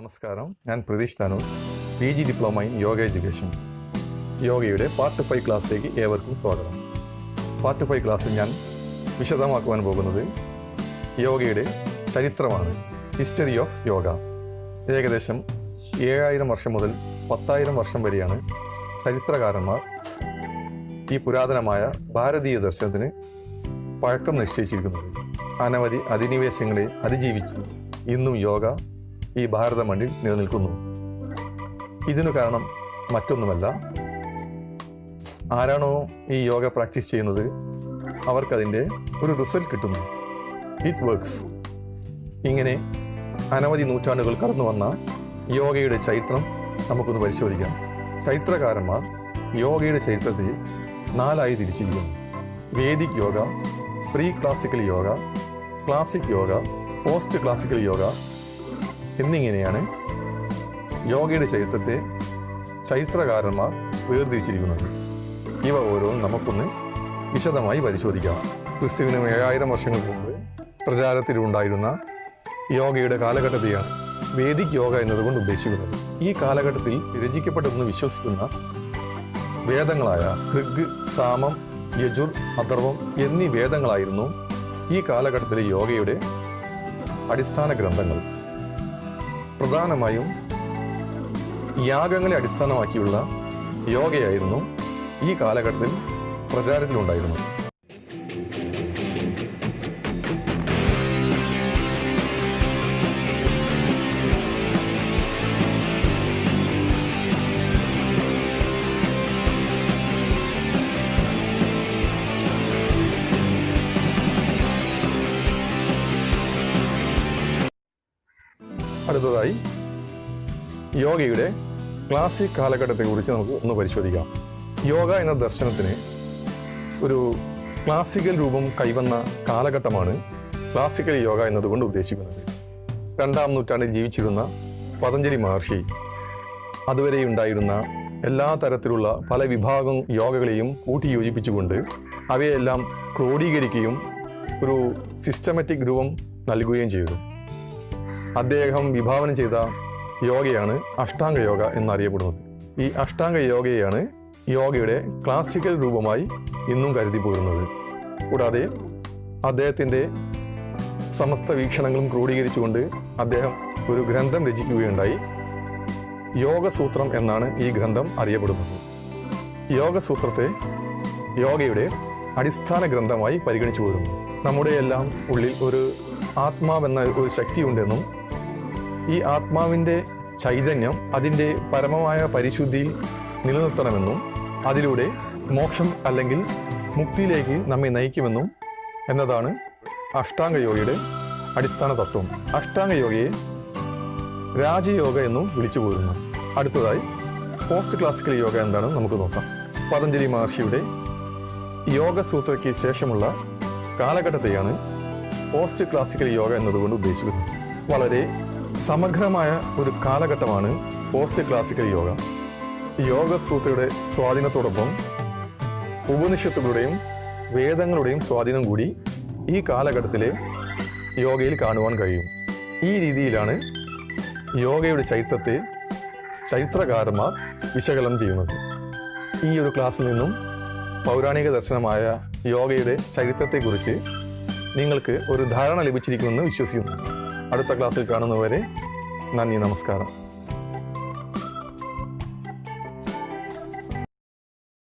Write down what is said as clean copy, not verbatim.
നമസ്കാരം, ഞാൻ Pratheesh Tanur, PG diploma in yoga education. യോഗയുടെ പാർട്ട് 5 ക്ലാസ്സിലേക്ക് ഏവർക്കും സ്വാഗതം. പാർട്ട് 5 ക്ലാസ്സിൽ ഞാൻ വിശദമാക്കുവാൻ പോകുന്നത് യോഗയുടെ ചരിത്രമാണ്. History of yoga. ഏകദേശം 7000 വർഷം മുതൽ 10,000 വർഷം വരെയാണ് ചരിത്രകാരന്മാർ ഈ പുരാതനമായ ഭാരതീയ ദർശനത്തിന് പഴക്കം നിശ്ചയിച്ചിരിക്കുന്നത്. അനവധി അധിനിവേശങ്ങളെ അതിജീവിച്ച് ഇന്നും യോഗ ഈ ഭാരത മണ്ണിൽ നിലനിൽക്കുന്നു. ഇതിനു കാരണം മറ്റൊന്നുമല്ല, ആരാണോ ഈ യോഗ പ്രാക്ടീസ് ചെയ്യുന്നത് അവർക്കതിൻ്റെ ഒരു റിസൾട്ട് കിട്ടുന്നു. It works. ഇങ്ങനെ അനവധി നൂറ്റാണ്ടുകൾ കടന്നു വന്ന യോഗയുടെ ചരിത്രം നമുക്കൊന്ന് പരിശോധിക്കാം. ചരിത്രകാരന്മാർ യോഗയുടെ ചരിത്രത്തെ 4 തിരിച്ചിരിക്കുന്നു. Vedic yoga, pre classical yoga, classic yoga, post classical yoga എന്നിങ്ങനെയാണ് യോഗയുടെ ചരിത്രത്തെ ചരിത്രകാരന്മാർ വേർതിരിച്ചിരിക്കുന്നത്. ഇവ ഓരോന്നും നമുക്കൊന്ന് വിശദമായി പരിശോധിക്കാം. ക്രിസ്തുവിന് 7000 വർഷങ്ങൾക്ക് മുമ്പ് പ്രചാരത്തിലുണ്ടായിരുന്ന യോഗയുടെ കാലഘട്ടത്തെയാണ് വേദിക് യോഗ എന്നതുകൊണ്ട് ഉദ്ദേശിക്കുന്നത്. ഈ കാലഘട്ടത്തിൽ രചിക്കപ്പെട്ടതെന്ന് വിശ്വസിക്കുന്ന വേദങ്ങളായ ഋഗ്, സാമം, യജുർ, അഥർവം എന്നീ വേദങ്ങളായിരുന്നു ഈ കാലഘട്ടത്തിലെ യോഗയുടെ അടിസ്ഥാന ഗ്രന്ഥങ്ങൾ. പ്രധാനമായും യാഗങ്ങളെ അടിസ്ഥാനമാക്കിയുള്ള യോഗയായിരുന്നു ഈ കാലഘട്ടത്തിൽ പ്രചാരത്തിലുണ്ടായിരുന്നത്. അടുത്തതായി യോഗയുടെ ക്ലാസിക് കാലഘട്ടത്തെക്കുറിച്ച് നമുക്ക് ഒന്ന് പരിശോധിക്കാം. യോഗ എന്ന ദർശനത്തിന് ഒരു ക്ലാസിക്കൽ രൂപം കൈവന്ന കാലഘട്ടമാണ് ക്ലാസിക്കൽ യോഗ എന്നതുകൊണ്ട് ഉദ്ദേശിക്കുന്നത്. 2-ാം നൂറ്റാണ്ടിൽ ജീവിച്ചിരുന്ന പതഞ്ജലി മഹർഷി അതുവരെ ഉണ്ടായിരുന്ന എല്ലാ തരത്തിലുള്ള പല വിഭാഗം യോഗകളെയും കൂട്ടിയോജിപ്പിച്ചുകൊണ്ട് അവയെല്ലാം ക്രോഡീകരിക്കുകയും ഒരു സിസ്റ്റമാറ്റിക് രൂപം നൽകുകയും ചെയ്തു. അദ്ദേഹം വിഭാവനം ചെയ്ത യോഗയാണ് അഷ്ടാംഗ യോഗ എന്നറിയപ്പെടുന്നത്. ഈ അഷ്ടാംഗ യോഗയാണ് യോഗയുടെ ക്ലാസിക്കൽ രൂപമായി ഇന്നും കരുതി പോരുന്നത്. കൂടാതെ അദ്ദേഹത്തിൻ്റെ സമസ്ത വീക്ഷണങ്ങളും ക്രോഡീകരിച്ചുകൊണ്ട് അദ്ദേഹം ഒരു ഗ്രന്ഥം രചിക്കുകയുണ്ടായി. യോഗസൂത്രം എന്നാണ് ഈ ഗ്രന്ഥം അറിയപ്പെടുന്നത്. യോഗസൂത്രത്തെ യോഗയുടെ അടിസ്ഥാന ഗ്രന്ഥമായി പരിഗണിച്ചു പോരുന്നു. നമ്മുടെ എല്ലാം ഉള്ളിൽ ഒരു ആത്മാവെന്ന ഒരു ശക്തിയുണ്ടെന്നും ഈ ആത്മാവിൻ്റെ ചൈതന്യം അതിൻ്റെ പരമമായ പരിശുദ്ധിയിൽ നിലനിർത്തണമെന്നും അതിലൂടെ മോക്ഷം അല്ലെങ്കിൽ മുക്തിയിലേക്ക് നമ്മെ നയിക്കുമെന്നും എന്നതാണ് അഷ്ടാംഗ യോഗയുടെ അടിസ്ഥാന തത്വം. അഷ്ടാംഗ യോഗയെ രാജയോഗ എന്നും വിളിച്ചു പോരുന്നു. അടുത്തതായി പോസ്റ്റ് ക്ലാസിക്കൽ യോഗ എന്താണെന്ന് നമുക്ക് നോക്കാം. പതഞ്ജലി മഹർഷിയുടെ യോഗസൂത്രയ്ക്ക് ശേഷമുള്ള കാലഘട്ടത്തെയാണ് പോസ്റ്റ് ക്ലാസിക്കൽ യോഗ എന്നതുകൊണ്ട് ഉദ്ദേശിക്കുന്നത്. വളരെ സമഗ്രമായ ഒരു കാലഘട്ടമാണ് പോസ്റ്റ് ക്ലാസിക്കൽ യോഗ. യോഗസൂത്രയുടെ സ്വാധീനത്തോടൊപ്പം ഉപനിഷത്തുകളുടെയും വേദങ്ങളുടെയും സ്വാധീനം കൂടി ഈ കാലഘട്ടത്തിലെ യോഗയിൽ കാണുവാൻ കഴിയും. ഈ രീതിയിലാണ് യോഗയുടെ ചരിത്രത്തെ ചരിത്രകാരന്മാർ വിശകലനം ചെയ്യുന്നത്. ഈ ഒരു ക്ലാസ്സിൽ നിന്നും പൗരാണിക ദർശനമായ യോഗയുടെ ചരിത്രത്തെക്കുറിച്ച് നിങ്ങൾക്ക് ഒരു ധാരണ ലഭിച്ചിരിക്കുമെന്ന് വിശ്വസിക്കുന്നു. അടുത്ത ക്ലാസ്സിൽ കാണുന്നവരെ നന്ദി, നമസ്കാരം.